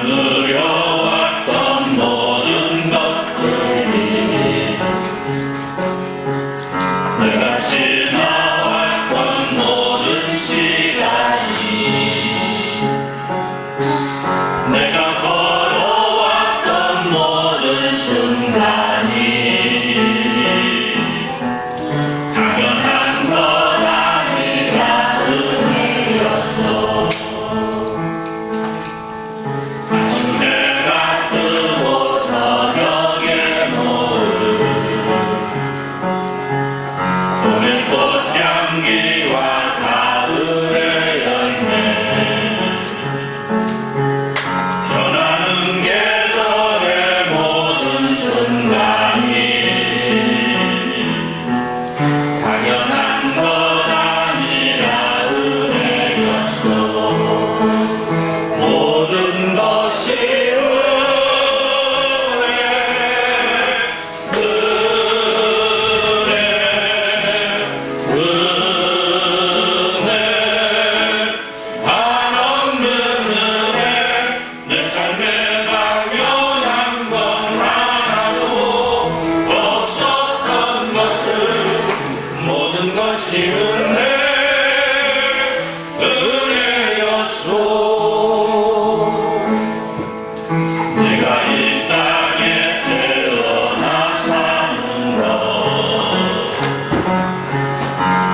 누려왔던 모든 것들이 내가 지나왔던 모든 시간이 내가 걸어왔던 모든 순간이 당연한 것 아니라 은혜였어. 아침 해가 뜨고 저녁에 노을 소멸꽃 향기와 가을의 열매 변하는 계절의 모든 순간이 당연한 것 아니라 은혜였어. 모든 것이 은혜 한없는 은혜 내 삶에 당연한 건 하나도 없었던 것을 모든 것이 은혜였소. 내가 이 땅에 태어나 사는 것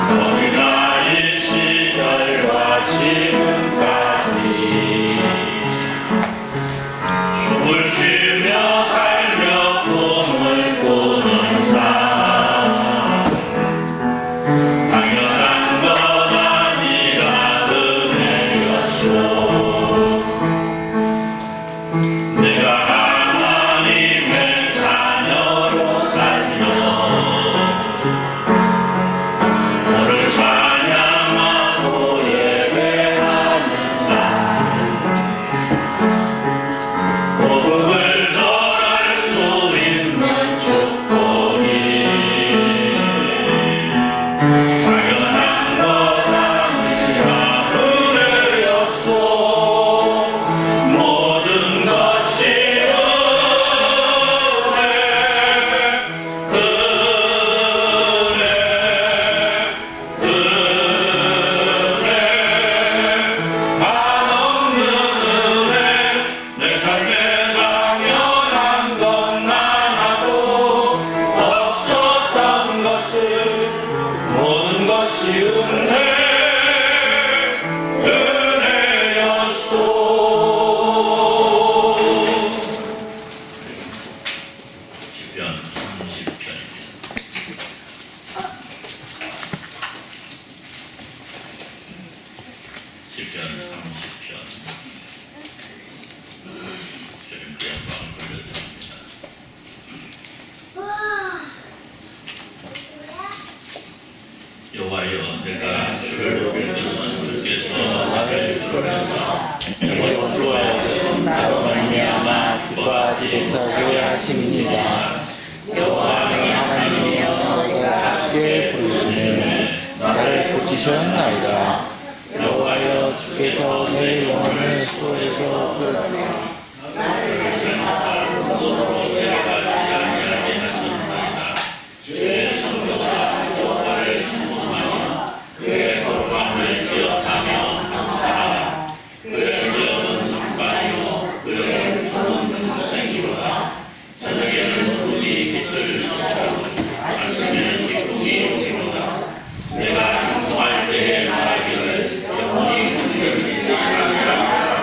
어린아이 시절과 지금까지 숨을 쉬며 살며 꿈을 꾸는 삶 당연한 것 아니라 은혜였소. 내가 하나님의 자녀로 살며 너를 찬양하고 예배하는 삶 복음을 전할 수 있는 축복이 당연한 것 아니라 은혜였소. 모든 것이 은혜 한없는 은혜 내 삶에 당연한 건 하나도 없었던 것을 모든 것이 은혜였소. 시편 30편입니다. 시편 30편 저는 그냥 마음 걸려드립니다. 여호와여 내가 주를 높일 것은 주께서 나를 부르셔서 여호와여 나로 말미암아 기뻐하지 못하게 하심이니이다. 여호와의 하나님이여 너희가 주께 부르시니 나를 고치셨나이다. 여호와여 주께서 내 영혼을 수월에서 끌어내 나를 생각하고 너로 내려가지 아니하게 하시나이다. 주의 성도가 여호와를 찬송하며 그의 거룩함을 기억하며 감사하라. 그의 기억은 장관이요 그의 주는 평생이로다. 저녁에는 눈이 빛을 비추고 아침에는 기쁨이 오리로다. 내가 행복할 때에 말하기를 영원히 흔들리지 아니하리라 하였다.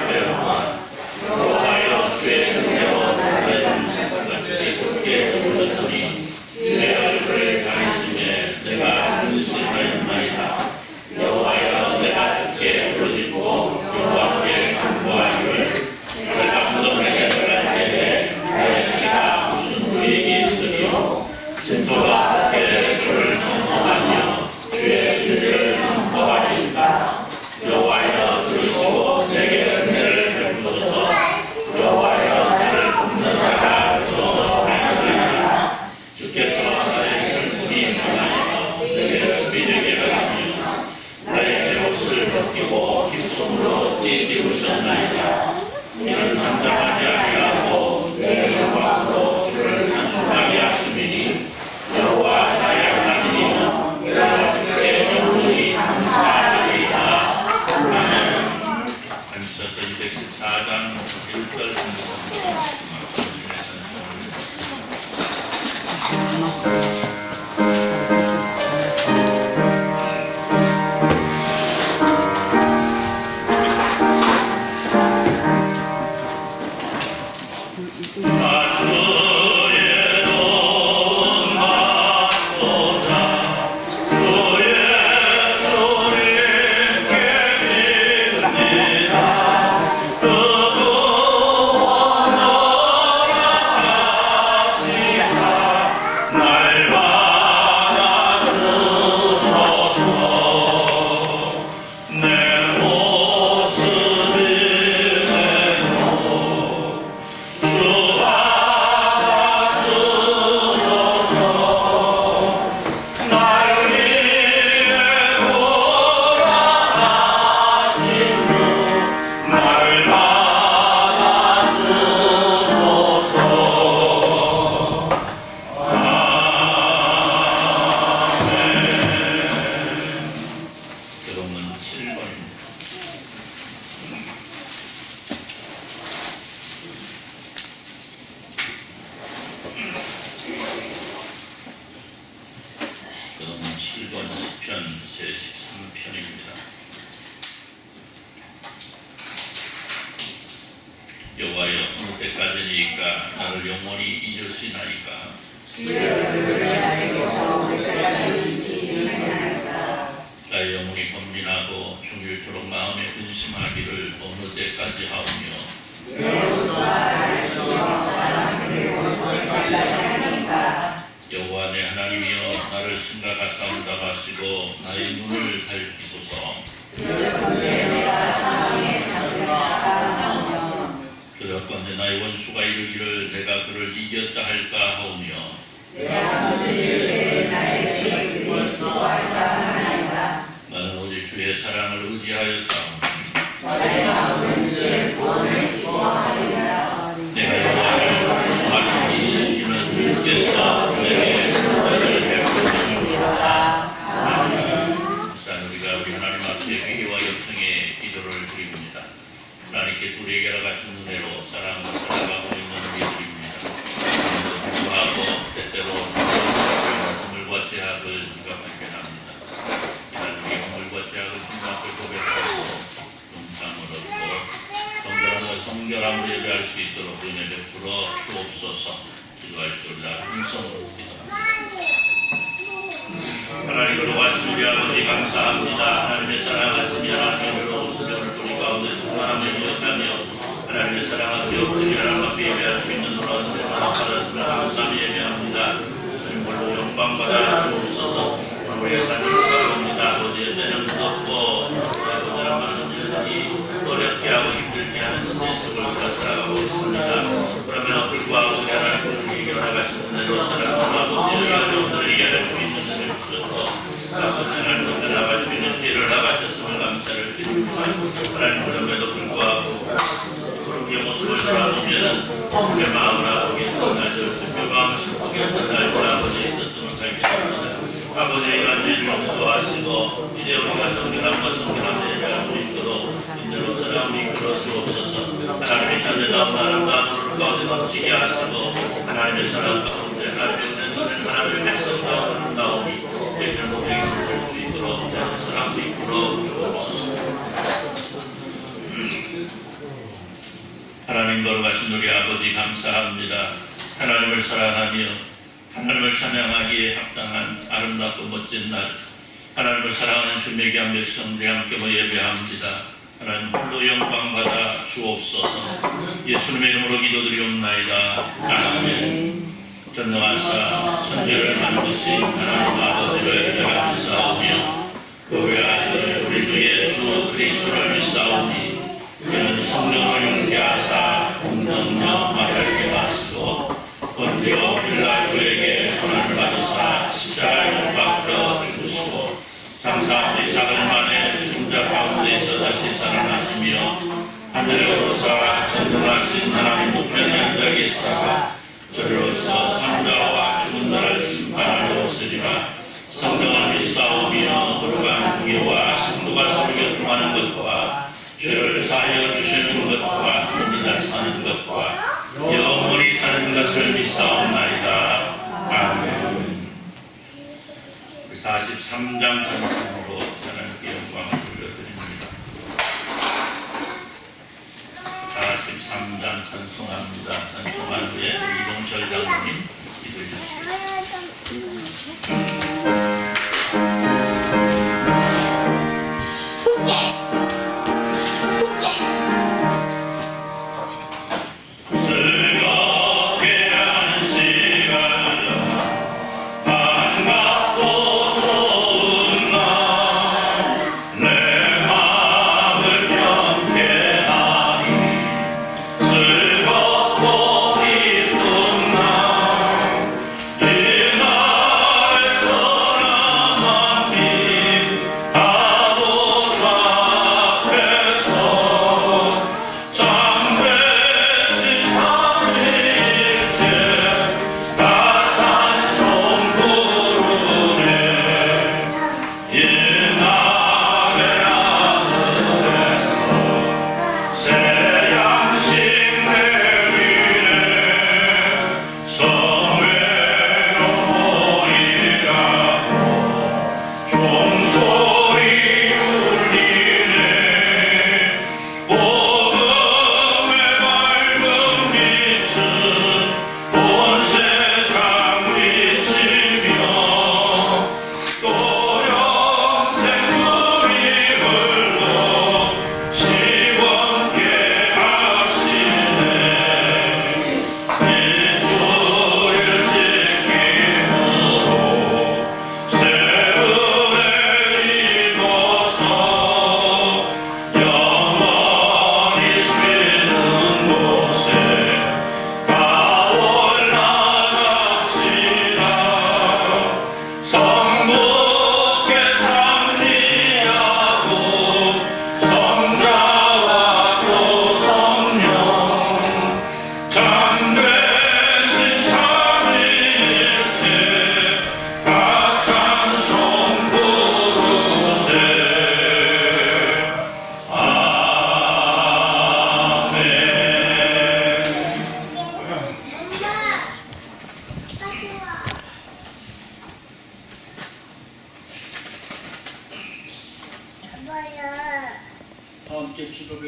아니하시리까? 나를 영원히 잊으시나이까? 나의 영혼이 범진하고 충일토록 마음에 근심하기를 어느 때까지 하오며 여호와 내 하나님이여 나를 생각하사옵다 하시고 나의 눈을 밝히소서. 그렇건대 나의 원수가 이르기를 내가 그를 이겼다 할까 하오며 나는 오직 주의 사랑을 의지하여 싸우니 내가 여호와를 추구하리니 이는 주께서 내게 은혜를 베푸시리라. 우리가 우리 하나님 앞에 회개와 역성의 기도를 드립니다. 하나님께서 우리에게 허락하신 은혜로 사랑과 살아가고 있는 우리들입니다. 불구하고 때때로 허물과 죄악을 우리가 발견합니다. 이날 우리 허물과 죄악을 분명히 고백하고 용상을 얻고 정결함과 성결함을 예배할 수 있도록 은혜 베풀어 주옵소서. 기도할지어다. 음성으로 기도합니다. 하나님 그로하신 우리 아버지 감사합니다. 하나님의 사랑하시며 하나님으로 수련을 우리 가운데 충만함을 이어가며 하나님의 사랑을 기억하며 하나님 앞에 예배할 수 있는 노라는 데만 받았으면 감사하며 예배합니다. 주님 홀로 영광받아 주옵소서. 우리의 삶을 돌아봅니다. 아버지의 때는 무겁고 아버지의 많은 일들이 어렵게 하고 힘들게 하는 시대에 우리가 살아가고 있습니다. 그러면 불구하고 우리 하나님 우리에게 허락하신 대로 사랑하는 아버지의 영혼들을 이겨낼 수 있는 은혜를 주셔서 아버지 하나님 나갈 수 있는 지혜를 나가셨음을 감사를 드립니다. 하나님 그럼에도 불구하고 그렇게 모습을 돌아보면 우리의 마음을 아버지의 뜻을 주며 마음을 슬프게 했던 날과 아버지의 뜻을 발견합니다. 아버지의 이만을 용서하시고 이제 우리가 성결함과 성결함을 예배할 수 있도록 인대로 사랑을 이끌어 주옵소서. 하나님의 자녀다운 아름다운 가운데 넘치게 하시고 하나님의 사랑 가운데 하나님의 은혜는 하나님의 백성 가운데 아름다움이 제대로 모두에게 있을 수 있도록 사랑을 이끌어 주옵소서. 하나님 거룩하신 우리 아버지 감사합니다. 하나님을 사랑하며 하나님을 찬양하기에 합당한 아름답고 멋진 날 하나님을 사랑하는 주님에게 한 백성들이 함께 예배합니다. 하나님 홀로 영광받아 주옵소서. 예수님의 이름으로 기도드리옵나이다. 아멘. 전능하사 천지를 만드신 하나님 아버지를 내가 감사하며 그의 아들 우리 주 예수 그리스도를 믿사오니 그는 성령을 용기하사 공동력 말하게 하시고 본디오 빌라도에게 고난을 받으사 십자가에 못 박혀 죽으시고 장사한 4일 만에 죽은 자 가운데서 다시 살아나시며 하늘에 오르사 전능하신 하나님 우편에 앉아 계시다가 저리로서 산자와 죽은 자를 심판하러 오시리라. 성령을 믿사오며 거룩한 공의와 성도가 서로 교통하는 것과 죄를 사하여 주시는 것과 혼인을 사는 것과 영원히 사는 것을 믿사옵나이다. 아멘. 43장 찬송으로 하나님께 영광을 돌려드립니다. 43장 찬송합니다. 찬송한 후에 이동철 장로님 기도해 주시겠습니다. 전함한 빛 파도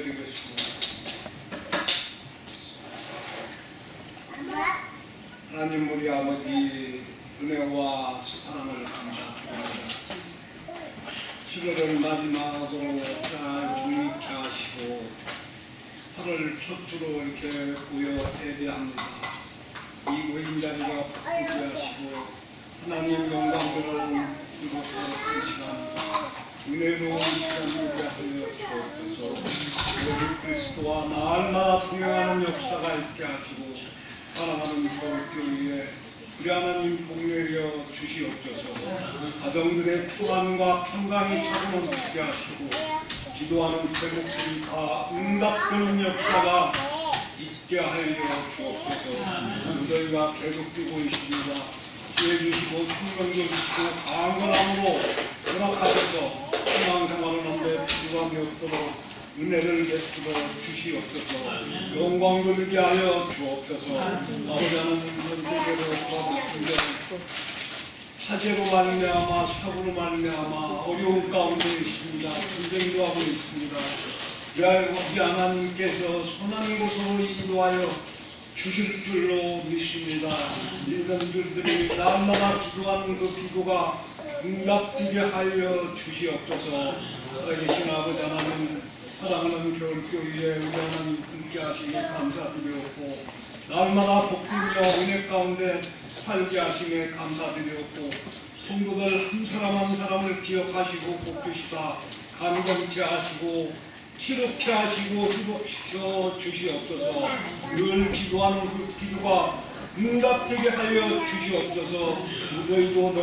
기도드리겠습니다. 하나님 우리 아버지 은혜와 사랑을 감사드립니다. 7월을 마지막으로 잘 주님께 하시고 8월 첫 주로 이렇게 모여 예배합니다. 이 모임 자리가 바꾸게 하시고 하나님 영광들을 이곳에 그 시간 은혜로운 시간 되게 하여 주옵소서. 우리 그리스도와 날마다 동행하는 역사가 있게 하시고 사랑하는 교회에 우리 하나님 복내려 주시옵소서. 가정들의 평안과 평강이 차고 넘치게 하시고 기도하는 제목들이 다 응답되는 역사가 있게 하여 주옵소서. 저희가 계속되고 있습니다. 기회 주시고 충병도 주시고 강한 건함으로 허락하셔서 신앙생활을 하는데 부족함이 없도록 은혜를 베풀어 주시옵소서. 영광 돌리게 하여 주옵소서. 아버지 하나님 전 세계로 돌아보는데 화재로 말미암아 사고로 말미암아 어려운 가운데 있습니다. 전쟁도 하고 있습니다. 우리 하나님께서 선한 곳으로 인도하여 주실 줄로 믿습니다. 인간들이 날마다 기도하는 그 기도가 응답되게 하여 주시옵소서. 살아계신 아버지 하나님 사랑하는 겨울교회에 우리 하나님 함께 하시니 감사드리옵고 날마다 복되며 은혜 가운데 살게 하시니 감사드리옵고 성도들 한 사람 한 사람을 기억하시고 복주시다 감격케 하시고 치료케 하시고 희복시켜 주시옵소서. 늘 기도하는 그 기도가 응답되게 하여 주시옵소서. 너희도 더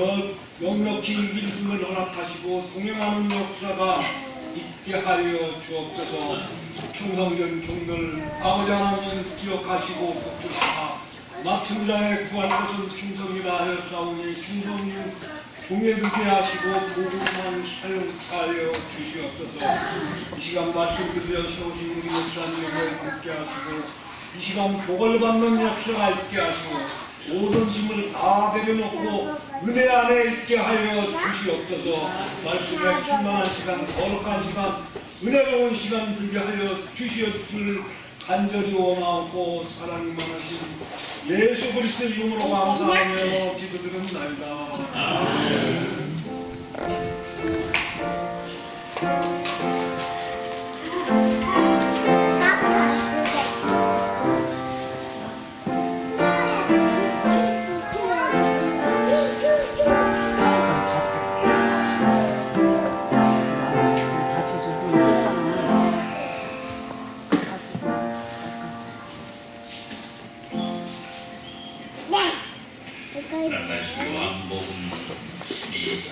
넉넉히 이길 힘을 허락하시고 동행하는 역사가 있게 하여 주옵소서. 충성된 종들 아버지 하나님 기억하시고 복주시다 맡은 자의 구할 것은 충성이라 하여 싸우니 충성인 종에 두게 하시고 복음만 사용하여 주시옵소서. 이 시간 말씀 들려 세우신 우리 목사님에게 함께 하시고 이 시간 복을 받는 역사가 있게 하시고 모든 짐을 다 내려놓고 은혜 안에 있게 하여 주시옵소서. 말씀에 충만한 시간, 거룩한 시간, 은혜로운 시간 되게 하여 주시옵기를 간절히 원하고 사랑이 많으신 예수 그리스도의 이름으로 감사하며 기도드립니다. 아멘. 요한복음 12장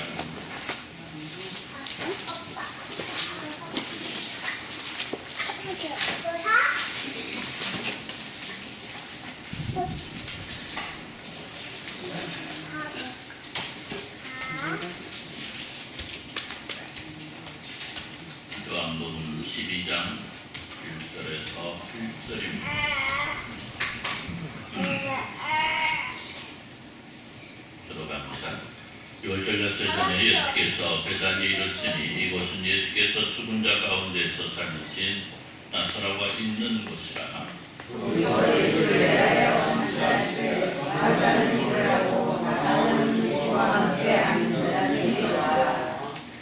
요한복음 12장 1절에서 8절입니다. 들어갑니다. 6절 전에 예수께서 베다니에 이르시니 이곳은 예수께서 죽은 자 가운데서 살리신 나사로가 있는 곳이라.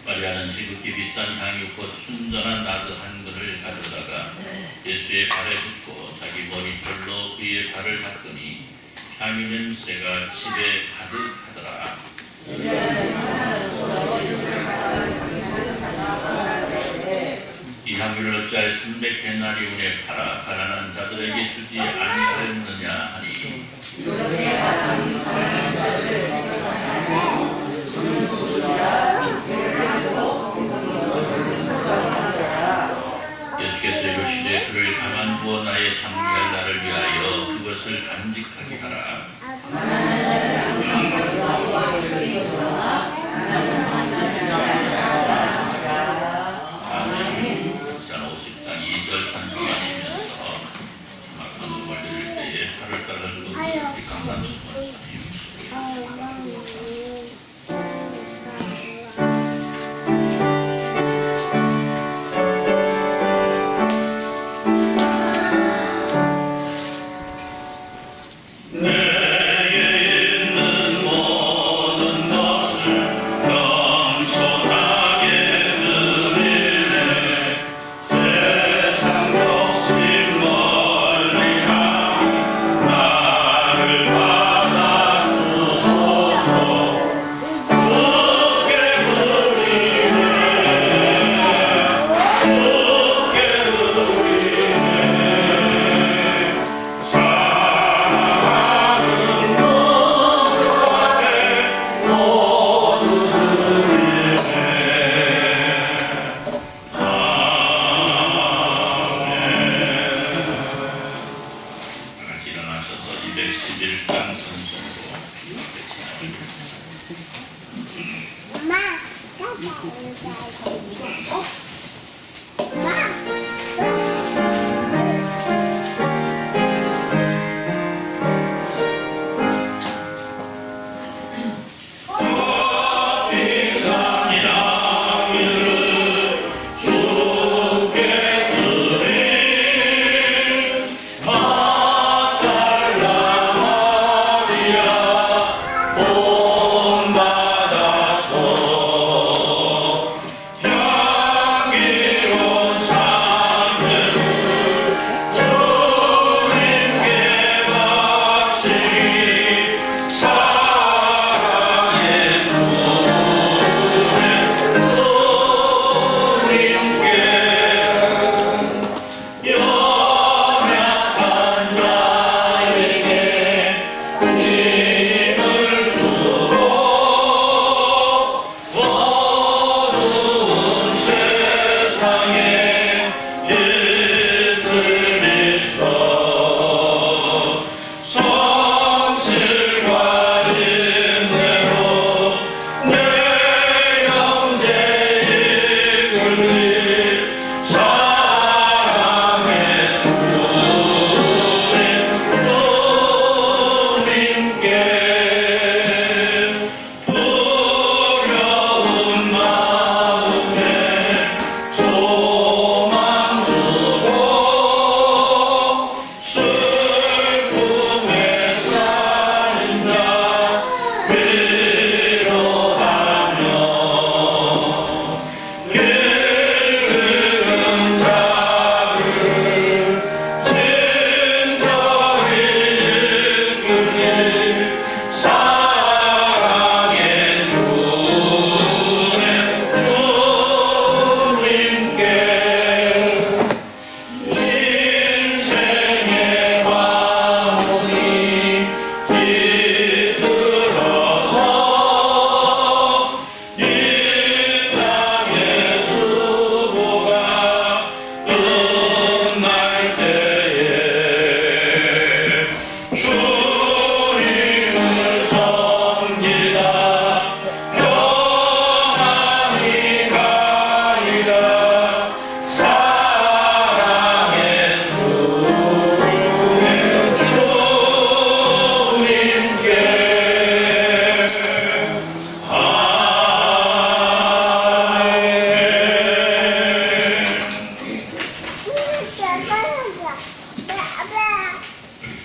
마리아는 지극히 비싼 향유 곧 순전한 나드 한 그릇을 가져다가 예수의 발에 붓고 자기 머리털로 그의 발을 닦으니 향유 냄새가 집에 가득하더라. 이 향유를 어찌하여 300데나리온에 팔아 가난한 자들에게 주지 아니하였느냐 하니 예수께서 이르시되 그를 가만두어 나의 장미할 날을 위하여 그것을 간직하게 하라. 아멘. 50장 2절 찬송하시면서 막한 걸릴 때에 팔을 따르고 강단천만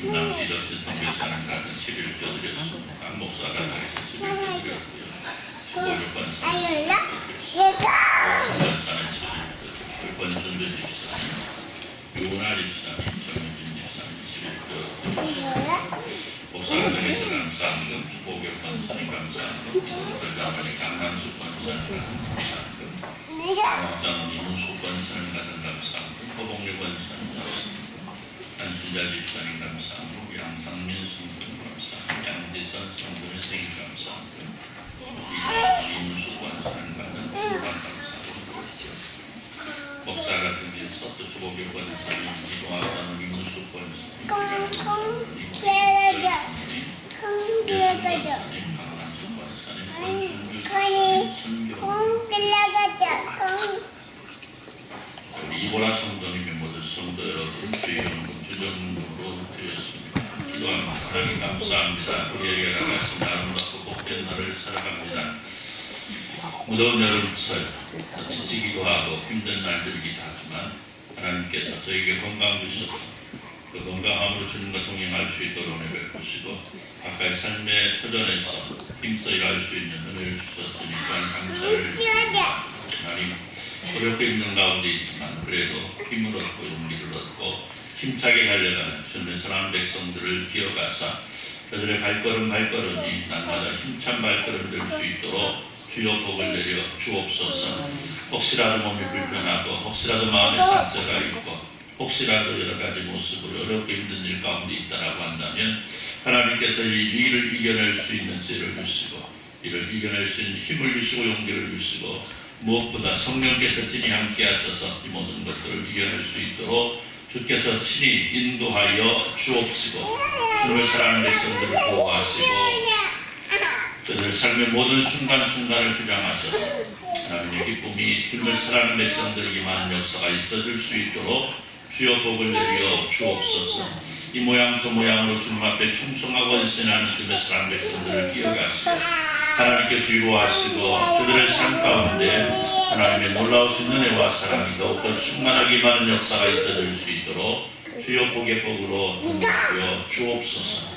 남시 덕신 선교사는 같은 11조 드렸습니다. 강 목사가 당에서 11조 드렸고요. 수고를 권사는 권사는 11조, 권순도 집사님, 유나 집사님, 정현진 집사님 11조 드렸습니다. 목사가 당에서 감사한금, 주보교 권사님 감사한금, 기도를 가만히 강남수 권사님 감사한금, 장학장 이문수 권사님 같은 감사한금, 호봉리 권사님 감사한금, 안순자 집사님 감사합니다. 양상민 성분 감사합니다. 양지선 성분의 생일 감사합니다. 이문수 권사님 같은 수반 감사합니다. 목사 같은 데서 또 주보교 권사님, 이동학사는 이문수 권사님, 예순 권사님, 강남수 권사님, 권순규 집사님, 선교 이보라 성도님의 모든 성도 여러분, 주의 영광 주정으로 드렸습니다. 기도합니다. 하나님 감사합니다. 우리에게 나가신 아름답고 복된 날을 살아갑니다. 무더운 여름철 지치기도 하고 힘든 날들이기도 하지만 하나님께서 저에게 건강 주셔서 그 건강함으로 주님과 동행할 수 있도록 은혜 베푸시고 각각 삶의 터전에서 힘써 일할 수 있는 은혜를 주셨으니까 감사를 드립니다. 하나님 어렵게 힘든 가운데 있지만 그래도 힘을 얻고 용기를 얻고 힘차게 달려가는 주님의 사랑하는 백성들을 기억하사 그들의 발걸음이 날마다 힘찬 발걸음 될 수 있도록 주여 복을 내려 주옵소서. 혹시라도 몸이 불편하고 혹시라도 마음에 상처가 있고 혹시라도 여러 가지 모습으로 어렵게 힘든 일 가운데 있다라고 한다면 하나님께서 이 일을 이겨낼 수 있는 지혜를 주시고 이를 이겨낼 수 있는 힘을 주시고 용기를 주시고 무엇보다 성령께서 친히 함께 하셔서 이 모든 것들을 이겨낼 수 있도록 주께서 친히 인도하여 주옵시고 주님을 사랑하는 백성들을 보호하시고 그들 삶의 모든 순간순간을 주장하셔서 하나님의 기쁨이 주님을 사랑하는 백성들에게 많은 역사가 있어질 수 있도록 주여 복을 내려 주옵소서. 이 모양 저 모양으로 주님 앞에 충성하고 헌신하는 주님의 사랑하는 백성들을 기억하시고 하나님께서 위로하시고 그들의 삶 가운데 하나님의 놀라우신 은혜와 사랑이 더욱더 충만하게 많은 역사가 있어질 수 있도록 주여 복의 복으로 인도하여 주옵소서.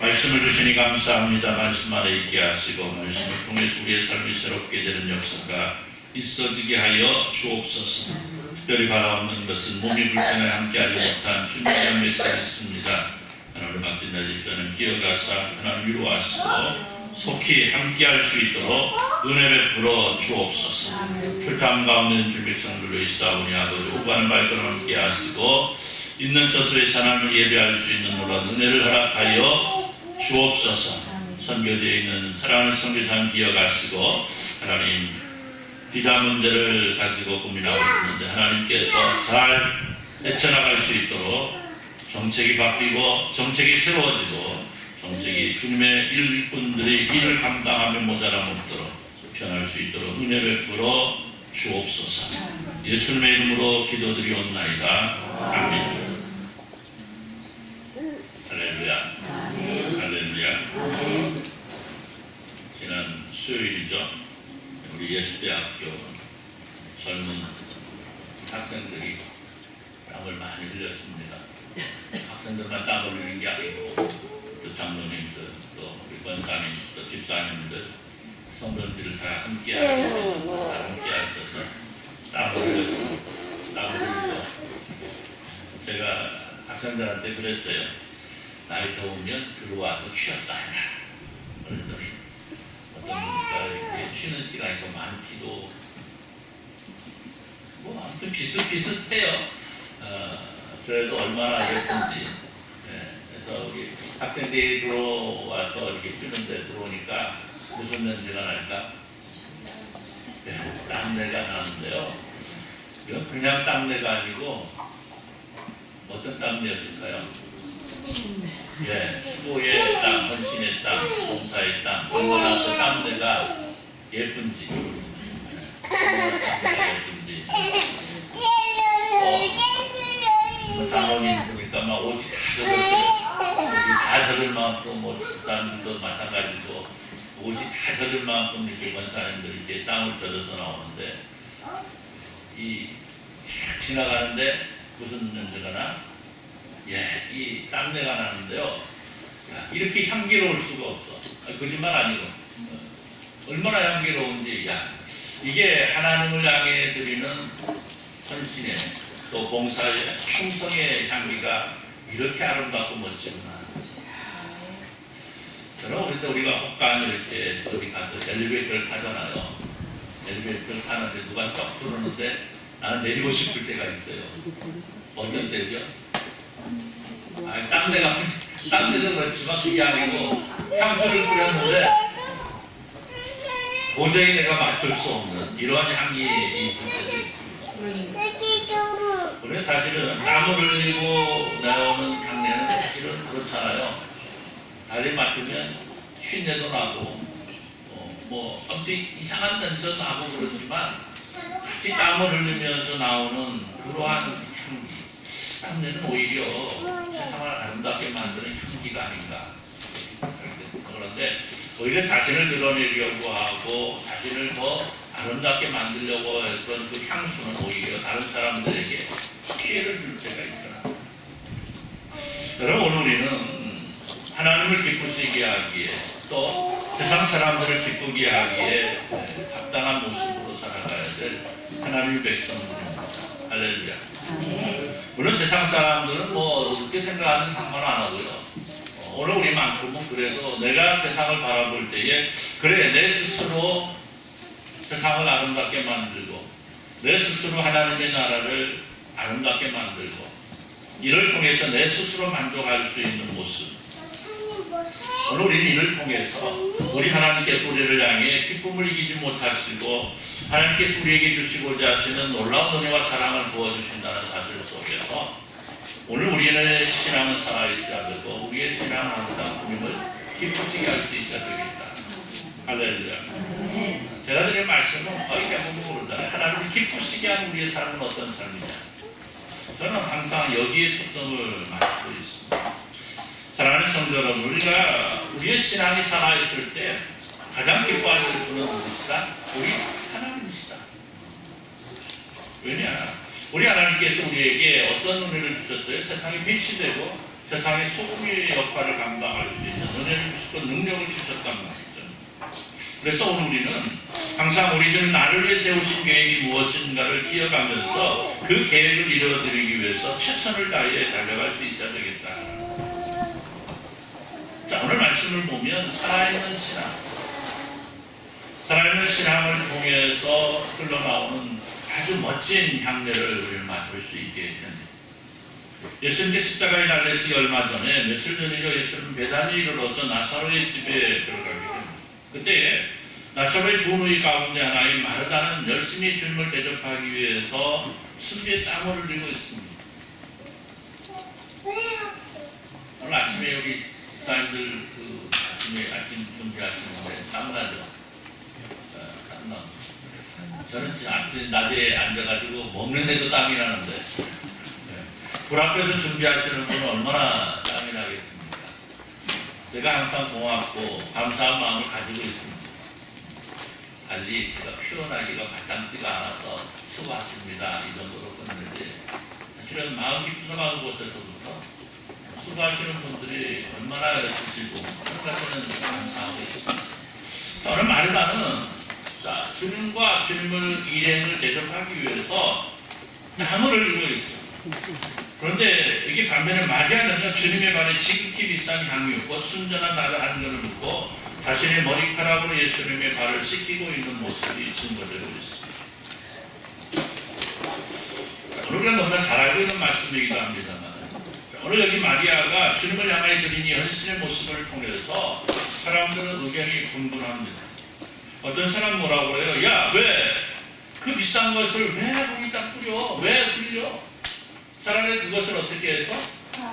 말씀을 주시니 감사합니다. 말씀 안에 있게 하시고 말씀을 통해서 우리의 삶이 새롭게 되는 역사가 있어지게 하여 주옵소서. 특별히 바라옵는 것은 몸이 불편해 함께하지 못한 준비한 백성이 있습니다. 하나님 박진자 집사님 기억하사 하나님 위로하시고 속히 함께할 수 있도록 은혜 베풀어 주옵소서. 출탐 가운데 주 백성들로 있사오니 아버지 오가는 발걸음 함께 하시고 있는 처소에 하나님을 예배할 수 있는 놀라운 은혜를 허락하여 주옵소서. 선교지에 있는 사랑하는 선교사님 기억하시고 하나님 비자 문제를 가지고 고민하고 있는데 하나님께서 잘 헤쳐나갈 수 있도록 정책이 바뀌고 정책이 새로워지고 정책이 주님의 일꾼들이 일을 감당하며 모자람 없도록 변할 수 있도록 은혜 베풀어 주옵소서. 예수님의 이름으로 기도드리옵나이다. 아멘. 할렐루야. 할렐루야. 지난 수요일이죠. 우리 예수대학교 젊은 학생들이 땀을 많이 흘렸습니다. 학생들만 땀 흘리는 게 아니고 또 장로님들, 또 우리 권사님, 또 집사님들, 성도들을 다 함께 하셔서 땀을 흘리고 제가 학생들한테 그랬어요. 날이 더우면 들어와서 쉬었다 해라. 그랬더니 어떤 분이니까 이렇게 쉬는 시간이 더 많기도 뭐 아무튼 비슷비슷해요. 그래도 얼마나 예쁜지. 그래서 우리 학생들이 들어와서 이렇게 쉬는데 들어오니까 무슨 냄새가 날까? 땀내가 나는데요. 이건 그냥 땀내가 아니고 어떤 땀내였을까요? 수고의 땀, 헌신의 땀, 봉사의 땀, 얼마나 그 땀내가 예쁜지, 장로님 보니까 막 옷이 다 젖을 만큼, 뭐 집사님도 마찬가지고 옷이 다 젖을 만큼 이렇게 권사님들이 이렇게 땀을 젖어서 나오는데 지나가는데 무슨 냄새가 나? 이 땀 땀내가 나는데요. 야, 이렇게 향기로울 수가 없어. 거짓말 아니고. 얼마나 향기로운지. 야, 이게 하나님을 향해 드리는 헌신의 또 봉사의 충성의 향기가 이렇게 아름답고 멋지구나. 저는 어릴 때 우리가 혹간 이렇게 어디 가서 엘리베이터를 타잖아요. 엘리베이터를 타는데 누가 썩 들어오는데 나는 내리고 싶을 때가 있어요. 어떤 때죠? 땀내도 그렇지만 그게 아니고 향수를 뿌렸는데 도저히 내가 맡을 수 없는 이러한 향이 있을 때도 있습니다. 그래 사실은 땀을 흘리고 나오는 향내는 사실은 그렇잖아요. 다리 맡으면 쉰내도 나고 뭐 아무튼 이상한 냄새도 나고 그렇지만 특히 땀을 흘리면서 나오는 그러한 향기, 땀내는 오히려 세상을 아름답게 만드는 향기가 아닌가. 그런데 오히려 자신을 드러내려고 하고 자신을 더 아름답게 만들려고 했던 그 향수는 오히려 다른 사람들에게 피해를 줄 때가 있더라. 여러분 오늘 우리는 하나님을 기쁘시게 하기에 또 세상 사람들을 기쁘게 하기에 합당한 모습으로 살아가야 될 하나님의 백성들입니다. 할렐루야. 물론 세상 사람들은 뭐 어떻게 생각하는 상관 안 하고요. 오늘 우리만큼은 그래도 내가 세상을 바라볼 때에 그래 내 스스로 세상을 아름답게 만들고 내 스스로 하나님의 나라를 아름답게 만들고 이를 통해서 내 스스로 만족할 수 있는 모습. 오늘 우리는 이를 통해서 우리 하나님께서 우리를 향해 기쁨을 이기지 못하시고 하나님께서 우리에게 주시고자 하시는 놀라운 은혜와 사랑을 부어주신다는 사실 속에서 오늘 우리의 신앙은 살아있어야 되고 우리의 신앙은 항상 주님을 기쁘시게 할 수 있어야 되겠다. 할렐루야. 제가 드린 말씀은 거의 대부분 모르잖아요. 하나님을 기쁘시게 하는 우리의 삶은 어떤 삶이냐. 저는 항상 여기에 초점을 맞추고 있습니다. 사랑하는 성도 여러분, 우리가 우리의 신앙이 살아있을 때 가장 기뻐하실 분은 누구시다? 우리 하나님이시다. 왜냐? 우리 하나님께서 우리에게 어떤 은혜를 주셨어요? 세상에 빛이 되고 세상의 소금의 역할을 감당할 수 있는 은혜를 주시고 능력을 주셨단 말이죠. 그래서 오늘 우리는 항상 우리 중 나를 위해 세우신 계획이 무엇인가를 기억하면서 그 계획을 이루어드리기 위해서 최선을 다해 달려갈 수 있어야 되겠다. 자, 오늘 말씀을 보면 살아있는 신앙을 통해서 흘러나오는 아주 멋진 향내를 우리는 맡을 수 있게 됩니다. 예수님께 십자가에 달리시기 얼마 전에 며칠 전이죠. 예수님은 베다니에 이르러서 나사로의 집에 들어가게 됩니다. 그때 나사로의 두 누이 가운데 하나인 마르다는 열심히 주님을 대접하기 위해서 숨비에 땀을 흘리고 있습니다. 오늘 아침에 여기 집사님들 아침 준비하시는데 땀나죠? 땀나. 저는 아침 낮에 앉아가지고 먹는데도 땀이 나는데 불 앞에서 준비하시는 분은 얼마나 땀이 나겠습니까? 제가 항상 고맙고 감사한 마음을 가지고 있습니다. 달리 제가 표현하기가 마땅치가 않아서 수고하십니다. 이 정도로 끝내지. 사실은 마음 깊은 곳에서부터 수고하시는 분들이 얼마나 주시고 그런 감사하고 있습니다. 오늘 마르다는 주님과 주님을 일행을 대접하기 위해서 땀을 흘리고 있어요. 그런데 이게 반면에 마리아는요, 주님의 발에 지극히 비싼 향유고 순전한 나를 한 것을 묻고 자신의 머리카락으로 예수님의 발을 씻기고 있는 모습이 증거되고 있습니다. 우리가 너무나 잘 알고 있는 말씀이기도 합니다만 오늘 여기 마리아가 주님을 향하여 드린 이 헌신의 모습을 통해서 사람들은 의견이 분분합니다. 어떤 사람 뭐라고 그래요? 야, 왜 그 비싼 것을 왜 거기다 뿌려? 왜 흘려? 차라리 그것을 어떻게 해서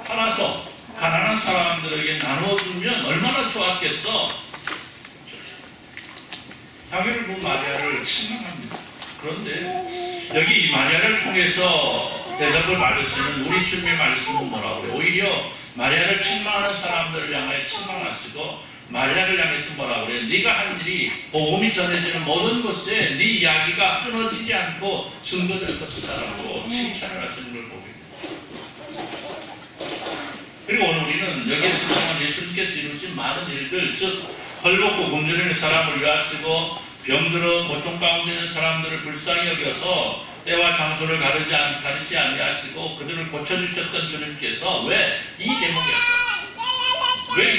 팔아서 가난한 사람들에게 나눠주면 얼마나 좋았겠어? 향유를 본 마리아를 칭찬합니다. 그런데 여기 이 마리아를 통해서 대접을 받으시는 우리 주님의 말씀은 뭐라고 그래요? 오히려 마리아를 책망하는 사람들을 향하여 책망하시고 마리아를 향해서 뭐라고 그래요? 네가 한 일이 복음이 전해지는 모든 곳에 네 이야기가 끊어지지 않고 증거될 것이다라고 칭찬을 하시는 걸 보게 됩니다. 그리고 오늘 우리는 여기에서 보면 예수님께서 이루신 많은 일들, 즉 헐벗고 굶주리는 사람을 위하시고 병들어 고통 가운데 있는 사람들을 불쌍히 여겨서 때와 장소를 가리지 아니하시고 그들을 고쳐주셨던 주님께서 왜 이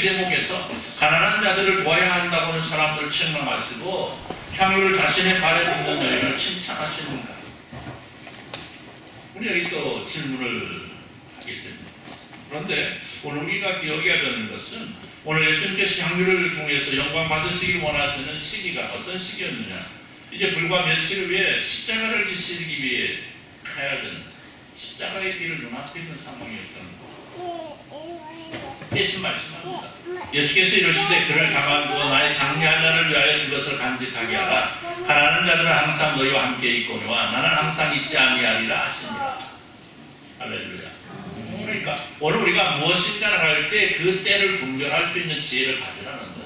대목에서 가난한 자들을 도와야 한다고 하는 사람들을 책망하시고 향유를 자신의 발에 붓는 여인을 칭찬하시는가? 우리 여기 또 질문을 하게 됩니다. 그런데 오늘 우리가 기억해야 되는 것은 오늘 예수님께서 향유를 통해서 영광 받으시길 원하시는 시기가 어떤 시기였느냐? 이제 불과 며칠 후에 십자가를 지시기 위해 가야 되는 십자가의 길을 눈앞에 있는 상황이었던 것. 예수 말씀합니다. 예수께서 이르시되 그를 가만 두어 나의 장래한 자를 위하여 그것을 간직하게 하라. 가난한 자들은 항상 너희와 함께 있거니와 나는 항상 있지 아니하리라 하시니라. 할렐루야. 그러니까 오늘 우리가 무엇인가를 할 때 그 때를 분별할 수 있는 지혜를 가지라는 거예요.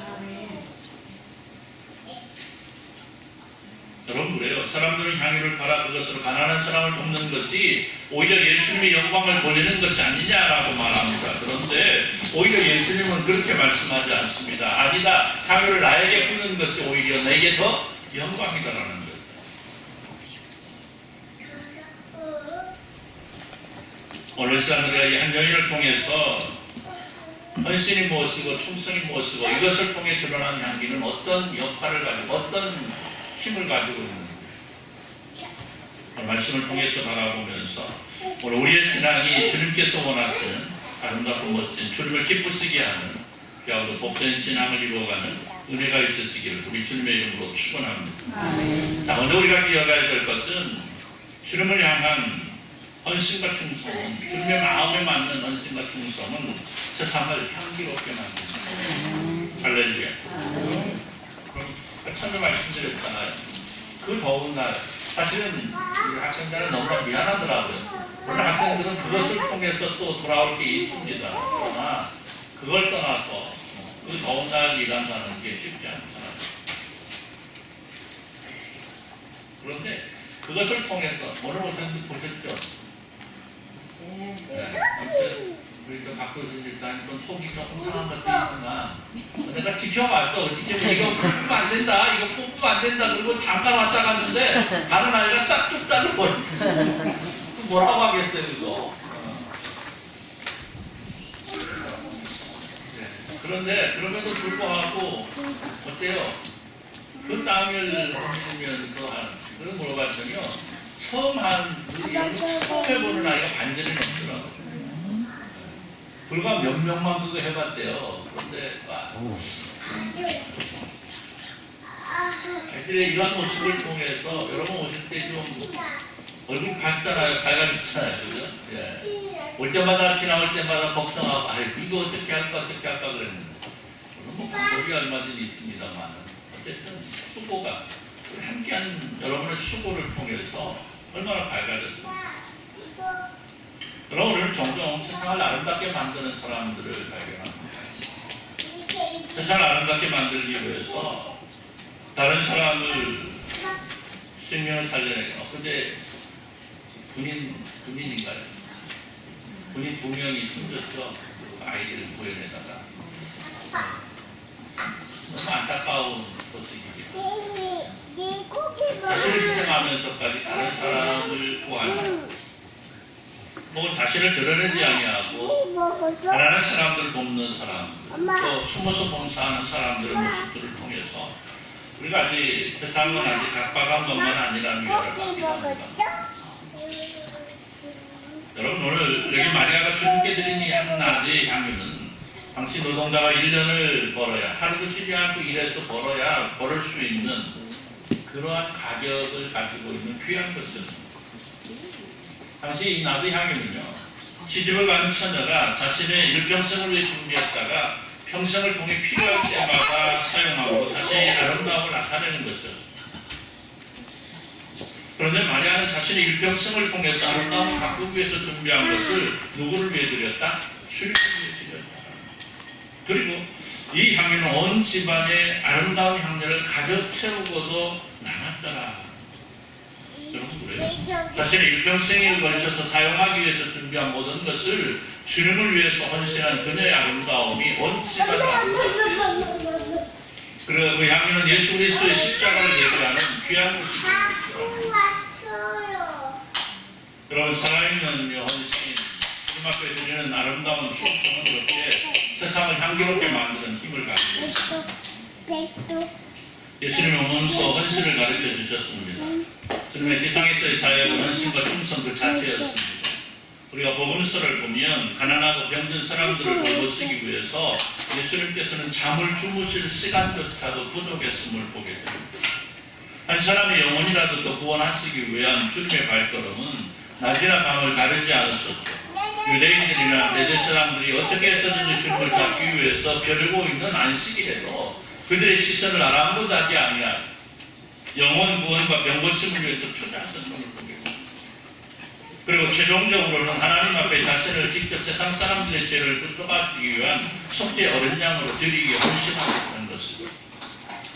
여러분 그래요. 사람들은 향유를 팔아 그것으로 가난한 사람을 돕는 것이 오히려 예수님의 영광을 돌리는 것이 아니냐라고 말합니다. 그런데 오히려 예수님은 그렇게 말씀하지 않습니다. 아니다. 향유를 나에게 붓는 것이 오히려 내게 더 영광이다라는 거예요. 오늘 시간 우리가 이 한 여인을 통해서 헌신이 무엇이고 충성이 무엇이고 이것을 통해 드러난 향기는 어떤 역할을 가지고 어떤 힘을 가지고 있는가. 말씀을 통해서 바라보면서 오늘 우리의 신앙이 주님께서 원하시는 아름답고 멋진 주님을 기쁘시게 하는 귀하고 복된 신앙을 이루어가는 은혜가 있으시기를 우리 주님의 이름으로 축원합니다. 자, 먼저 우리가 기억해야 될 것은 주님을 향한 헌신과 충성은 주님의 마음에 맞는 헌신과 충성은 세상을 향기롭게 만듭니다. 할렐루야. 그럼 처음에 말씀드렸잖아요. 그 더운 날 사실은 우리 학생들은 너무 미안하더라고요. 물론 학생들은 그것을 통해서 또 돌아올 게 있습니다. 그러나 그걸 떠나서 그 더운 날 일한다는 게 쉽지 않잖아요. 그런데 그것을 통해서 오늘 보셨죠? 네, 아무튼 우리 저 박도준 집사님 좀 속이 조금 상한 것도 있지만 내가 지켜봤어. 직접 이거 뽑으면 안 된다. 이거 뽑으면 안 된다. 그리고 잠깐 왔다 갔는데 다른 아이가 딱 뚝 따는 거야. 뭐라고 하겠어요 그거. 네. 그런데 그럼에도 불구하고 어때요? 그 땀을 흘리면서 그걸 물어봤더니요. 처음 해보는 아이가 반전이 넘더라고요. 불과 몇 명만 그거 해봤대요. 그런데 사실 이런 모습을 통해서 여러분 오실 때 좀 얼굴 밝잖아요. 밝아졌잖아요. 그죠? 예. 올 때마다 지나올 때마다 걱정하고 이거 어떻게 할까 그랬는데 저는 뭐 방법이 얼마든지 있습니다만 어쨌든 수고가 우리 함께한 여러분의 수고를 통해서 얼마나 밝아졌습니까? 여러분 우리는 종종 세상을 아름답게 만드는 사람들을 발견합니다. 세상을 아름답게 만들기 위해서 다른 사람을 생명을 살려내고 근데 군인인가요? 군인 2명이 숨졌죠. 그 아이들을 구해내다가 너무 안타까운 소식이에요. 자신을 희생하면서까지 다른 사람을 구하는 혹은 자신을 드러내지 아니하고 가난한 사람들을 돕는 사람들 또 숨어서 봉사하는 사람들의 모습들을 통해서 우리가 아직 세상은 아직 각박한 것만 아니라는 위로를 받기도 합니다. 여러분 오늘 여기 마리아가 주님께 드린 이 한낮의 향유는 당시 노동자가 1년을 벌어야 하루도 쉬지 않고 일해서 벌을 수 있는 그러한 가격을 가지고 있는 귀한 것이었습니다. 당시 이 나드 향유는요, 시집을 가는 처녀가 자신의 일평생을 위해 준비했다가 평생을 통해 필요할 때마다 사용하고 자신의 아름다움을 나타내는 것이었습니다. 그런데 마리아는 자신의 일평생을 통해서 아름다움을 가꾸기 위해서 준비한 것을 누구를 위해 드렸다? 주님을 위해 드렸다. 그리고 이 향유는 온 집안의 아름다운 향유를 가득 채우고도 남았더라. 여러분 그래요? 자신의 일평생에 걸쳐서 사용하기 위해서 준비한 모든 것을 주님을 위해서 헌신한 그녀의 아름다움이 원치가 아름다웠습니다. 그리고 그 향기는 예수 그리스도의 십자가를 얘기하는 귀한 것입니다. 여러분, 살아있는 헌신, 주님 앞에 드리는 아름다운 충성은 그렇게 세상을 향기롭게 만드는 힘을 가지고 있습니다. 예수님이 오면서 헌신을 가르쳐 주셨습니다. 주님의 지상에서의 사역은 헌신과 충성 그 자체였습니다. 우리가 복음서를 보면 가난하고 병든 사람들을 돌보시기 위해서 예수님께서는 잠을 주무실 시간조차도 부족했음을 보게 됩니다. 한 사람의 영혼이라도 또 구원하시기 위한 주님의 발걸음은 낮이나 밤을 가르지 않으셨죠. 유대인들이나 내대 사람들이 어떻게 해서든지 주님을 잡기 위해서 벼르고 있는 안식일에도 그들의 시선을 아랑곳하지 아니하고 영혼 구원과 병고침을 위해서 투자하셨던 것을 보게 됩니다. 그리고 최종적으로는 하나님 앞에 자신을 직접 세상 사람들의 죄를 부숴가시기 위한 속죄 어린 양으로 드리기에 헌신하셨다는 것입니다.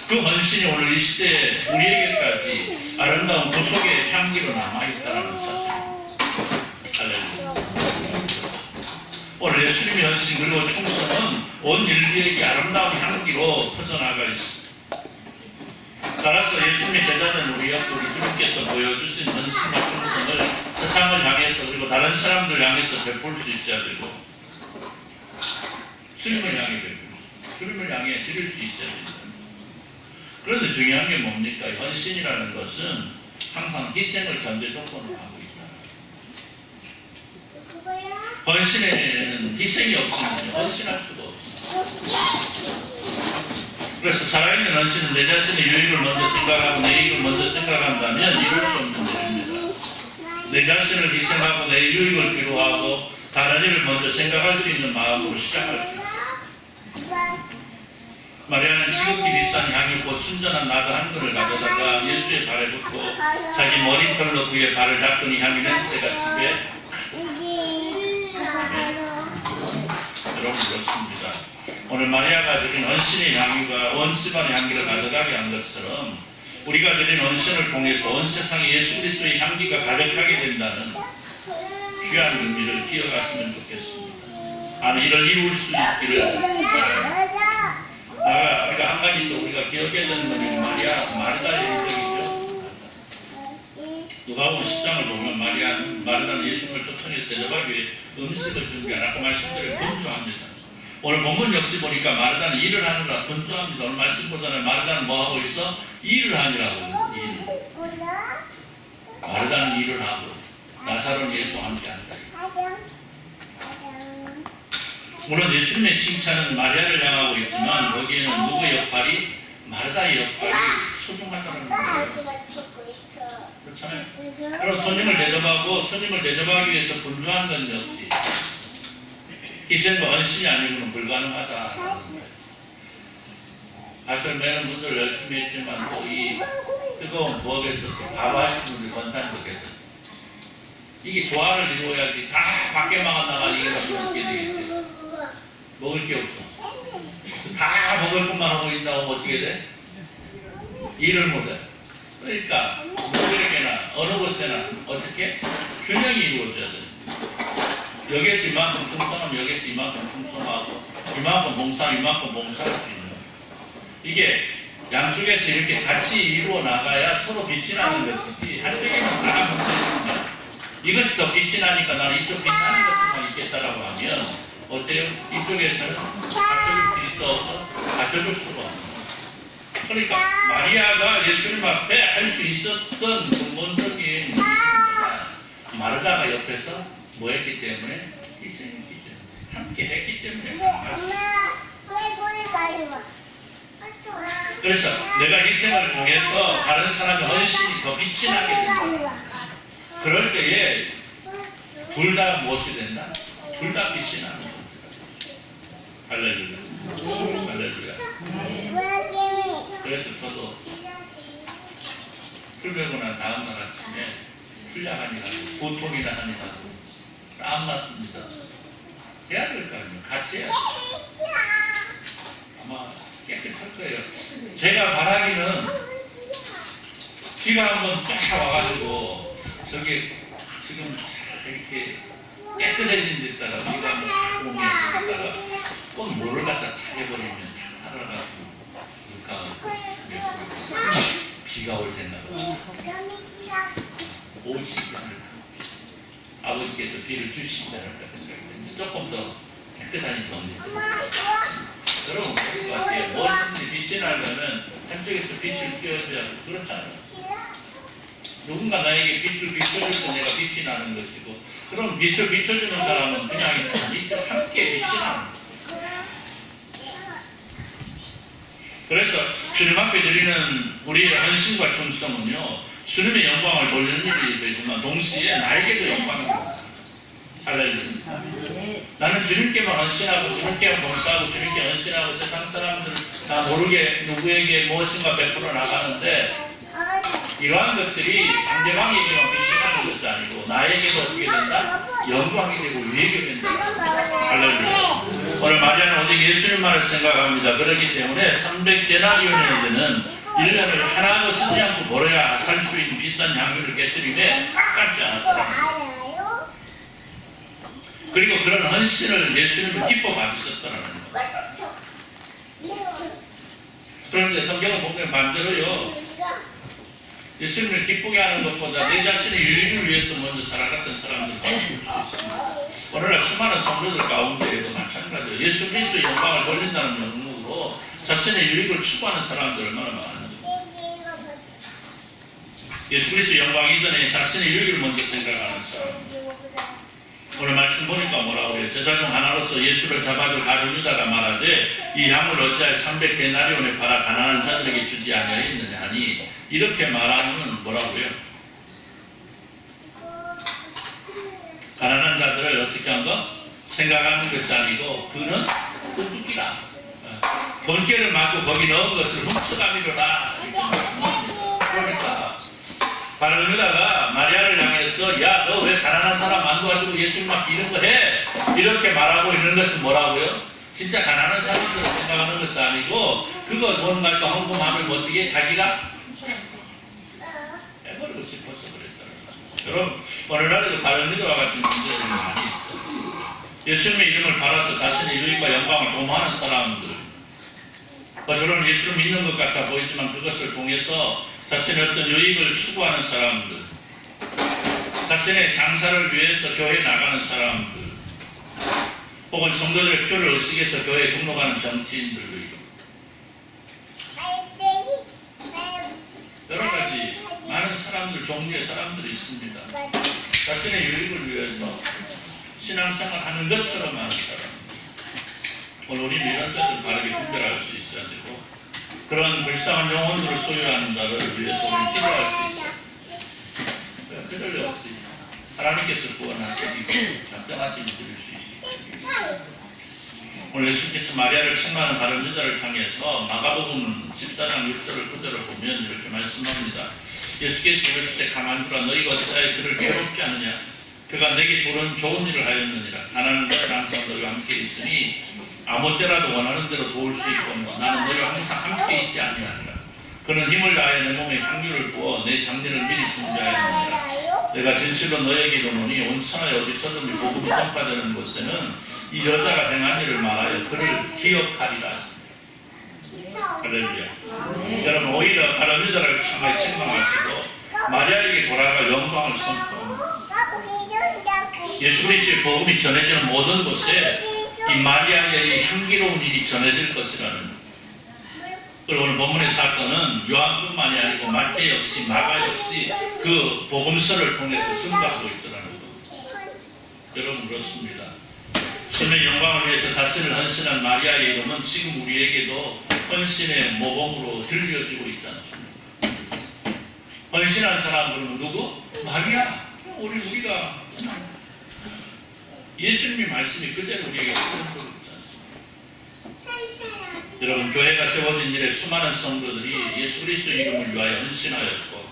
그 헌신이 오늘 이 시대에 우리에게까지 아름다운 구속의 향기로 남아있다는 사실입니다. 할렐루야. 오늘 예수님의 헌신 그리고 충성은 온 인류에게 아름다운 향기로 퍼져나가 있습니다. 따라서 예수님의 제자된 우리 역시 우리 주님께서 보여주신 헌신과 충성을 세상을 향해서 그리고 다른 사람들 향해서 베풀 수 있어야 되고 주님을 향해 베풀 수, 주님을 향해 드릴 수 있어야 됩니다. 그런데 중요한 게 뭡니까? 헌신이라는 것은 항상 희생을 전제 조건으로 하고 있다. 헌신에는 희생이 없으면 헌신할 수가 없습니다. 그래서 살아있는 헌신은 내 자신의 유익을 먼저 생각하고 내 이익을 먼저 생각한다면 이룰 수 없는 일입니다. 내 자신을 희생하고 내 유익을 뒤로하고 다른 일을 먼저 생각할 수 있는 마음으로 시작할 수 있습니다. 마리아는 지극히 비싼 향유고 순전한 나드 한 근을 가져다가 예수의 발에 붓고 자기 머리털로 그의 발을 닦더니 향유 냄새가 집에 여러분 그렇습니다. 오늘 마리아가 드린 헌신의 향유가 온 집안의 향기를 가져가게 한 것처럼 우리가 드린 헌신을 통해서 온 세상에 예수 그리스도의 향기가 가득하게 된다는 귀한 의미를 기억하시면 좋겠습니다. 아니 이를 이룰 수 있기를 바랍니다. 우리가 한 가지 또 우리가 기억해야 되는 것이 마르다의 인격이죠. 누가복음 10장을 보면 마르다는 예수님을 초청해서 대접하기 위해 음식을 준비하라. 아까 말씀대로 분주합니다. 오늘 본문 역시 보니까 마르다는 일을 하느라 분주합니다. 오늘 말씀보다는 마르다는 뭐 하고 있어? 일을 하느라고 일. 마르다는 일을 하고 나사로는 예수와 함께 한다. 물론 예수님의 칭찬은 마리아를 향하고 있지만 거기에는 누구의 역할이? 마르다의 역할이 소중하다는 거예요. 그렇잖아요. 그럼 손님을 대접하기 위해서 분주한 건 역시 희생과 헌신이 아니고는 불가능하다는 거예요. 사실 많은 분들 열심히 했지만 또 이 뜨거운 부엌에서 또 가봐하신 분들 권사님도 계셨어요. 이게 조화를 이루어야지 다 밖에 나가 이게 어떻게 되겠어요? 먹을 게 없어. 다 먹을 것만 하고 있다고 어떻게 돼? 일을 못해. 그러니까 누구에게나 어느 곳에나 어떻게 균형이 이루어져야 돼. 여기에서 이만큼 충성하면 여기에서 이만큼 충성하고 이만큼 봉사할 수 있는 이게 양쪽에서 이렇게 같이 이루어 나가야 서로 빛이 나는 것이지 한쪽에는 다 문제 있습니다. 이것이 더 빛이 나니까 나는 이쪽 빛나는 것만 있겠다라고 하면 어때요? 이쪽에서는 갖춰줄 수 있어서 갖춰줄 수가 없어요. 그러니까 마리아가 예수님 앞에 할 수 있었던 근본적인 이유가 마르다가 옆에서 뭐 했기 때문에? 희생했기 때문에 함께 했기 때문에 할 수 있어요. 그래서 내가 희생을 통해서 다른 사람의 헌신이 더 빛이 나게 된다. 그럴 때에 둘 다 무엇이 된다? 둘 다 빛이 나는 존재가. 할렐루야. 할렐루야. 그래서 저도 풀베고 난 다음날 아침에 풀약하니라 고통이나 하니라 땀났습니다. 해야 될 거 아니에요. 같이 해야 돼요. 아마 깨끗할 거예요. 제가 바라기는 비가 한번 쫙 와가지고 저게 지금 이렇게 깨끗해진 데다가 우리가 뭐 자꾸 오면 데다가 꼭 뭐를 갖다 차려버리면 살아가지고 비가 올 생각을 오지 않을까. 아버지께서 비를 주시지 않을까 생각이 조금 더 깨끗하니 정리됩니다. 여러분 그럴 것 같아요. 무엇이든지 빛이 나려면 한쪽에서 빛을 띄워줘야 그렇잖아요. 누군가 나에게 빛을 비춰줄 때 내가 빛이 나는 것이고, 그럼 빛을 비춰주는 사람은 그냥 함께 빛이 나는 거예요. 그래서 주님 앞에 드리는 우리의 헌신과 충성은요, 주님의 영광을 돌리는 일이 되지만 동시에 나에게도 영광입니다. 할렐루야. 나는 주님께만 헌신하고 주님께만 봉사하고 주님께 헌신하고 세상 사람들 다 모르게 누구에게 무엇인가 베풀어 나가는데, 이러한 것들이 상대방에게만 비치하는 것이 아니고 나에게도 어떻게 된다? 영광이 되고 유익이 된다. 할렐루야. 오늘 마리아는 오직 예수님만을 생각합니다. 그렇기 때문에 300데나리온에는 1년을 하나도 쓰지 않고 벌어야 살 수 있는 비싼 향유를 깨뜨리되 아깝지 않았다. 그리고 그런 헌신을 예수님은 기뻐 받으셨다는 거예요. 그런데 성경을 보면 반대로요, 예수님을 기쁘게 하는 것보다 내 자신의 유익을 위해서 먼저 살아갔던 사람들이 볼 수 있습니다. 오늘날 수많은 성도들 가운데에도 마찬가지로 예수 그리스도의 영광을 돌린다는 명목으로 자신의 유익을 추구하는 사람들 얼마나 많은지. 예수 그리스도의 영광 이전에 자신의 유익을 먼저 생각하는 사람들. 오늘 말씀 보니까 뭐라고 해요? 제자 중 하나로서 예수를 잡아줄 가룟 유다가 말하되 이 양을 어찌하여 300데나리온에 팔아 가난한 자들에게 주지 아니하였느냐 하니, 이렇게 말하면 뭐라고요? 가난한 자들을 어떻게 한 거? 생각하는 것이 아니고 그는 뚝뚝이라. 돈깨를 맞고 거기 넣은 것을 훔쳐가미로라. 그러니까 가룟 유다가 마리아를 향해서 야, 너 왜 가난한 사람 안 도와주고 예수님 앞에 이런 거 해? 이렇게 말하고 있는 것은 뭐라고요? 진짜 가난한 사람들을 생각하는 것이 아니고 그거 돈 갖고 헌금하면 어떻게 자기가 해버리고 싶어서 그랬다는 거예요. 여러분 오늘날에도 가룟 유다와 같은 문제들이 많이 있죠. 예수님의 이름을 팔아서 자신의 유익과 영광을 도모하는 사람들, 저런 예수를 믿는 것 같아 보이지만 그것을 통해서 자신의 어떤 유익을 추구하는 사람들, 자신의 장사를 위해서 교회에 나가는 사람들, 혹은 성도들의 표를 의식해서 교회에 등록하는 정치인들도 있고 여러 가지 많은 사람들, 종류의 사람들이 있습니다. 자신의 유익을 위해서 신앙생활 하는 것처럼 하는 사람들. 오늘 우리는 이런 자들 바르게 분별할 수 있어야 되고, 그런 불쌍한 영혼들을 소유하는 자들을 위해서 우리는 기도할 수 있어요. 그들 없이 하나님께서 구원하시고 작정하시니 드릴 수 있습니다. 오늘 예수께서 마리아를 책망하는 가룟 유다를 향해서 마가복음 14장 6절을 그대로 보면 이렇게 말씀합니다. 예수께서 이르실 때 가만 두라. 너희가 어찌하여 그를 괴롭게 하느냐? 그가 내게 좋은 일을 하였느니라. 가난한 자들 항상 너희와 함께 있으니 아무 때라도 원하는 대로 도울 수 있고 나는 너희와 항상 함께 있지 아니하니라. 그는 힘을 다하여 내 몸에 향유를 부어 내 장례를 미리 준비하였느니라. 내가 진실로 너에게 이르노니 온 천하에 어디서든지 복음이 전파되는 곳에는 이 여자가 행한 일을 말하여 그를 기억하리라. 할렐루야. 여러분 오히려 가룟 유다를 참하여 책망하시고 마리아에게 돌아가 영광을 선포합니다. 예수 그리스도의 복음이 전해지는 모든 곳에 이 마리아의 향기로운 일이 전해질 것이라는. 그리고 오늘 본문의 사건은 요한뿐만이 아니고 마태 역시 마가 역시 그 복음서를 통해서 증거하고 있더라는 것. 여러분 그렇습니다. 주님의 영광을 위해서 자신을 헌신한 마리아의 이름은 지금 우리에게도 헌신의 모범으로 들려지고 있지 않습니까? 헌신한 사람들은 누구? 마리아. 우리가 예수님의 말씀이 그대로 우리에게 들려지고 있지 않습니까? 여러분 교회가 세워진 이래 수많은 성도들이 예수 그리스도의 이름을 위하여 헌신하였고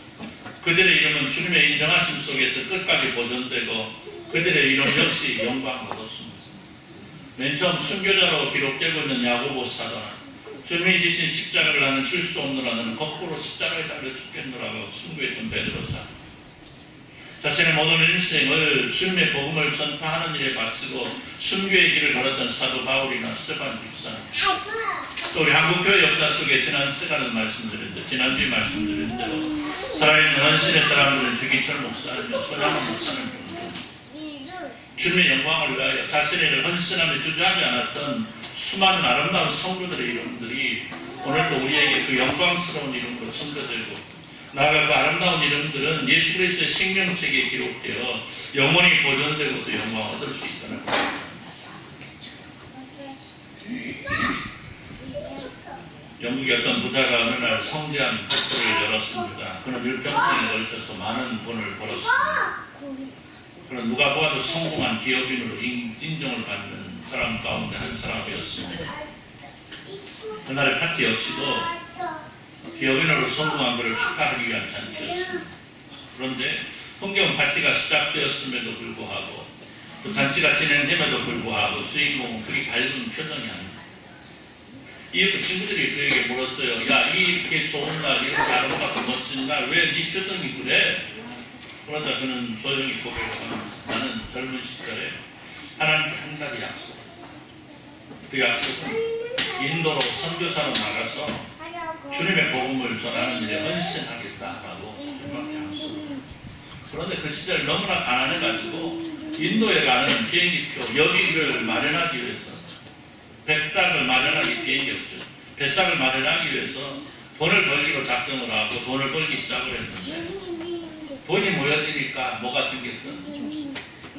그들의 이름은 주님의 인정하심 속에서 끝까지 보존되고 그들의 이름 역시 영광을 얻었습니다. 맨 처음 순교자로 기록되고 있는 야고보 사도는 주님이 지신 십자가를 나는 질 수 없노라. 나는 거꾸로 십자가에 달려 죽겠노라고 순교했던 베드로 사도. 자신의 모든 인생을 주님의 복음을 전파하는 일에 바치고 순교의 길을 걸었던 사도 바울이나 스테반 집사, 또 우리 한국교회 역사 속에 지난주에 말씀드린 대로 살아있는 헌신의 사람들은 주기철 목사님, 손양원 목사님 등등 주님의 영광을 위하여 자신을 헌신하며 주저하지 않았던 수많은 아름다운 성도들의 이름들이 오늘도 우리에게 그 영광스러운 이름으로 선거되고, 나아가 그 아름다운 이름들은 예수 그리스도의 생명책에 기록되어 영원히 보존되고 또 영광을 얻을 수 있다는 것입니다. 영국의 어떤 부자가 어느 날 성대한 팩토리를 열었습니다. 그는 일평생에 걸쳐서 많은 돈을 벌었습니다. 그는 누가 보아도 성공한 기업인으로 인정을 받는 사람 가운데 한 사람이었습니다. 그날의 파티 역시도 기업인으로 성공한 그를 축하하기 위한 잔치였습니다. 그런데 흥겨운 파티가 시작되었음에도 불구하고, 또 잔치가 진행됨에도 불구하고 주인공은 그리 밝은 표정이 아닙니다. 이 친구들이 그에게 물었어요. 야, 이렇게 좋은 날, 이렇게 아름답고 멋진 날, 왜 네 표정이 그래? 그러자 그는 조용히 고백합니다. 나는 젊은 시절에 하나님께 한 가지 약속했어. 그 약속은 인도로 선교사로 나가서 주님의 복음을 전하는 일에 헌신하겠다라고 주님한테 약속했어요. 그런데 그 시절 너무나 가난해가지고 인도에 가는 비행기표 여기를 마련하기 위해서 배싹을 마련하기 비행기 없죠. 배싹을 마련하기 위해서 돈을 벌기로 작정을 하고 돈을 벌기 시작을 했는데 돈이 모여지니까 뭐가 생겼어?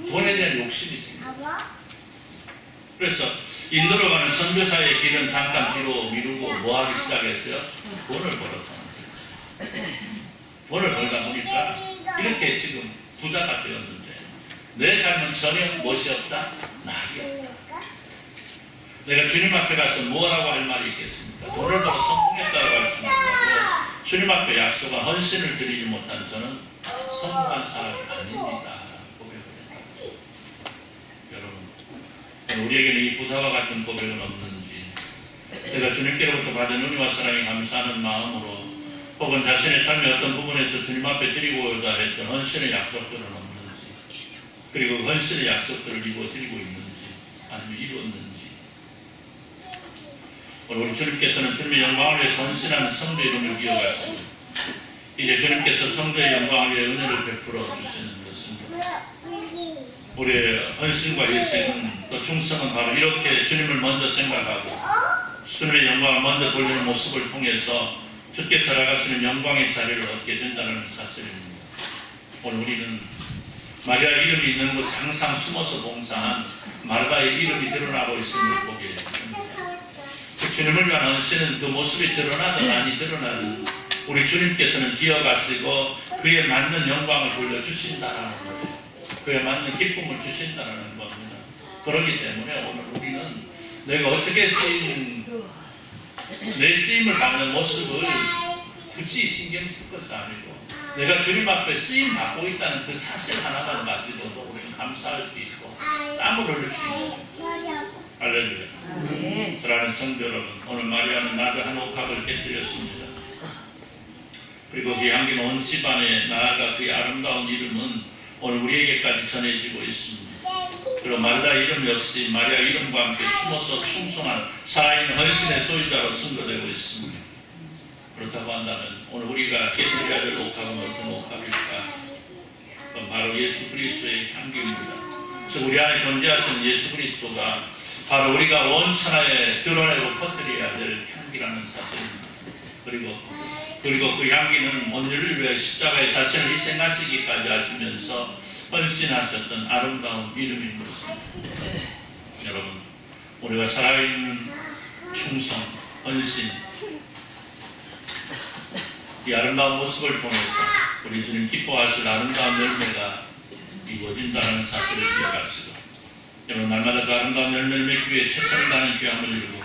돈에 대한 욕심이 생겼어. 그래서 인도로 가는 선교사의 길은 잠깐 뒤로 미루고 뭐 하기 시작했어요? 돈을 벌었다. 돈을 벌다 보니까 이렇게 지금 부자가 되었는데 내 삶은 전혀 무엇이 없다? 낙이 없다. 내가 주님 앞에 가서 뭐라고 할 말이 있겠습니까? 돈을 벌어 성공했다고 할 수는 없고 주님 앞에 약속한 헌신을 드리지 못한 저는 성공한 사람이 아닙니다. 여러분, 우리에게는 이 부자와 같은 고백은 없는지, 내가 주님께로부터 받은 은혜와 사랑에 감사하는 마음으로 혹은 자신의 삶의 어떤 부분에서 주님 앞에 드리고자 했던 헌신의 약속들은 없는지, 그리고 그 헌신의 약속들을 이루어드리고 있는지 아니면 이루었는지, 우리 주님께서는 주님의 영광을 위해서 헌신하는 성도의 이름을 이어갔습니다. 이제 주님께서 성도의 영광을 위해 은혜를 베풀어 주시는 것입니다. 우리의 헌신과 예생은 또 충성은 바로 이렇게 주님을 먼저 생각하고 주님의 영광을 먼저 돌리는 모습을 통해서 주께 살아가시는 영광의 자리를 얻게 된다는 사실입니다. 오늘 우리는 마리아 이름이 있는 곳에 항상 숨어서 봉사한 마르다의 이름이 드러나고 있음을 보게 됩니다. 주님을 위한 헌신은 그 모습이 드러나든 아니 드러나든 우리 주님께서는 기억하시고 그에 맞는 영광을 돌려주신다라는 거예요. 그에 맞는 기쁨을 주신다는 겁니다. 그렇기 때문에 오늘 우리는 내가 어떻게 내 쓰임을 받는 모습을 굳이 신경 쓸 것이 아니고 내가 주님 앞에 쓰임 받고 있다는 그 사실 하나만 가지고도 우리는 감사할 수 있고 땀을 흘릴 수 있습니다. 할렐루야. 사랑하는 성도 여러분, 오늘 마리아는 나주 한 옥합을 깨뜨렸습니다. 그리고 그 향기는 온 집안에 나아가 그의 아름다운 이름은 오늘 우리에게까지 전해지고 있습니다. 그리고 마르다 이름 역시 마리아 이름과 함께 숨어서 충성한 살아있는 헌신의 소유자로 증거되고 있습니다. 그렇다고 한다면 오늘 우리가 깨뜨려야 될 옥합은 어떤 옥합일까? 그건 바로 예수 그리스도의 향기입니다. 즉 우리 안에 존재하시는 예수 그리스도가 바로 우리가 원천하에 드러내고 퍼뜨려야 될 향기라는 사실입니다. 그리고 그 향기는 온 인류를 위해 십자가에 자신을 희생하시기까지 하시면서 헌신하셨던 아름다운 이름인 것입니다. 여러분, 우리가 살아있는 충성, 헌신, 이 아름다운 모습을 통해서 우리 주님 기뻐하실 아름다운 열매가 이루어진다는 사실을 기억하시고, 여러분 날마다 그 아름다운 열매를 맺기 위해 최선을 다하는 귀함을 이루고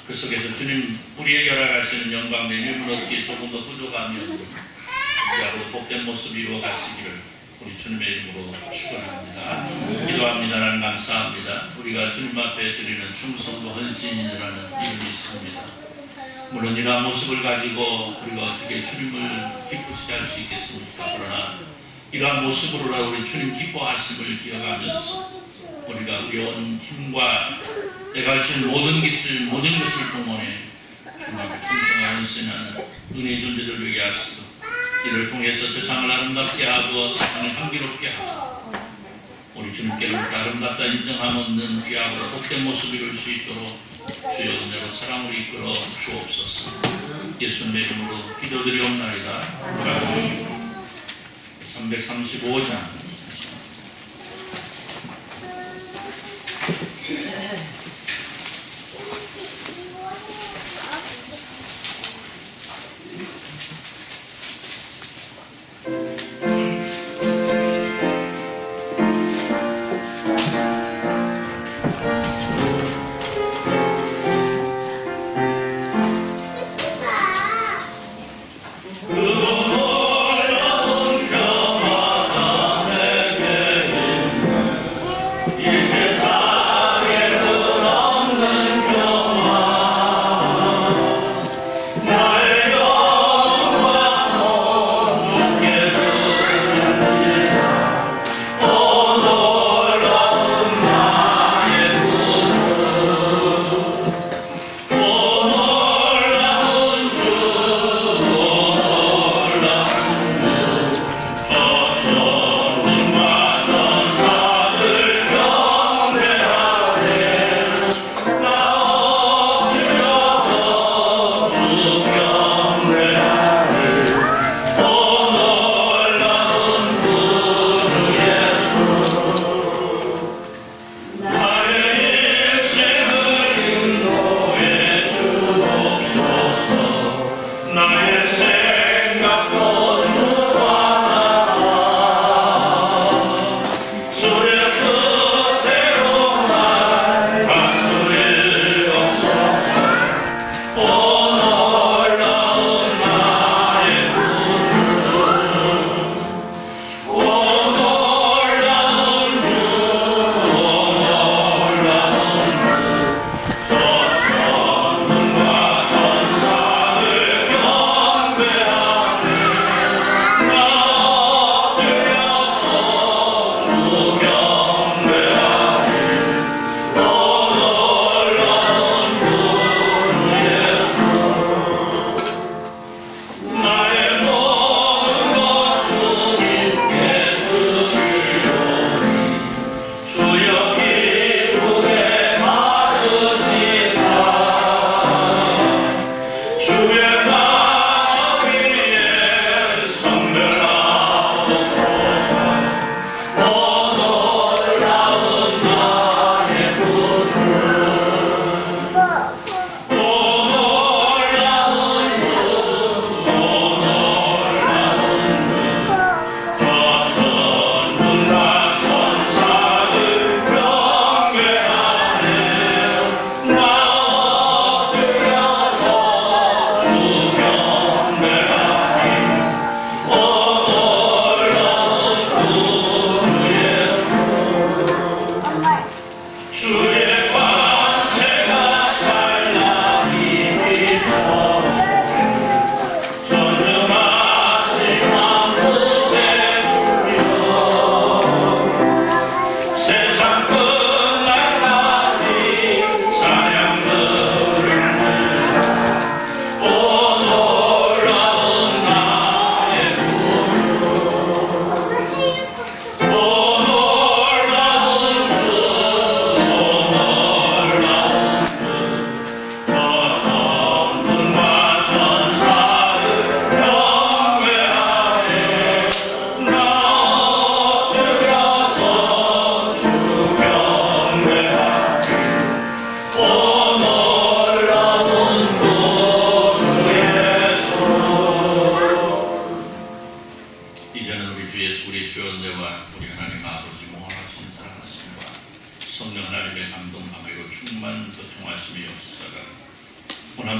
그 속에서 주님 우리에게 허락하시는 영광 내림을 얻기에 조금 더 부족하며 우리 앞으로 복된 모습 이루어 가시기를 우리 주님의 이름으로 축원합니다. 기도합니다. 하나님 감사합니다. 우리가 주님 앞에 드리는 충성과 헌신이라는 이름이 있습니다. 물론 이러한 모습을 가지고 우리가 어떻게 주님을 기쁘시게 할 수 있겠습니까? 그러나 이러한 모습으로 우리 주님 기뻐하심을 기억하면서 우리가 우리 온 힘과 내가 할 수 있는 모든 것을 동원해 주님께 충성하는 신하는 은혜의 존재를 되게 하시고 이를 통해서 세상을 아름답게 하고 세상을 향기롭게 하고 우리 주님께는 아름답다 인정함 없는 귀하고 복된 모습을 이룰 수 있도록 주여 은혜로 사랑으로 이끌어 주옵소서. 예수님의 이름으로 기도드리옵나이다. 335장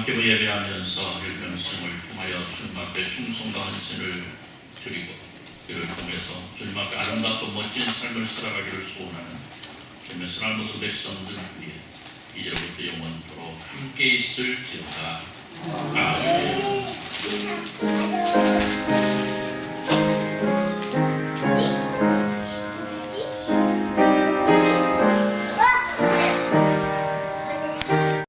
함께 예배하면서 일평생을 통하여 주님 앞에 충성과 헌신을 드리고 이를 통해서 주님 앞에 아름답고 멋진 삶을 살아가기를 소원하는 주님의 사랑하는 모든 백성들 위해 이제부터 영원토록 함께 있을지어다. 아멘.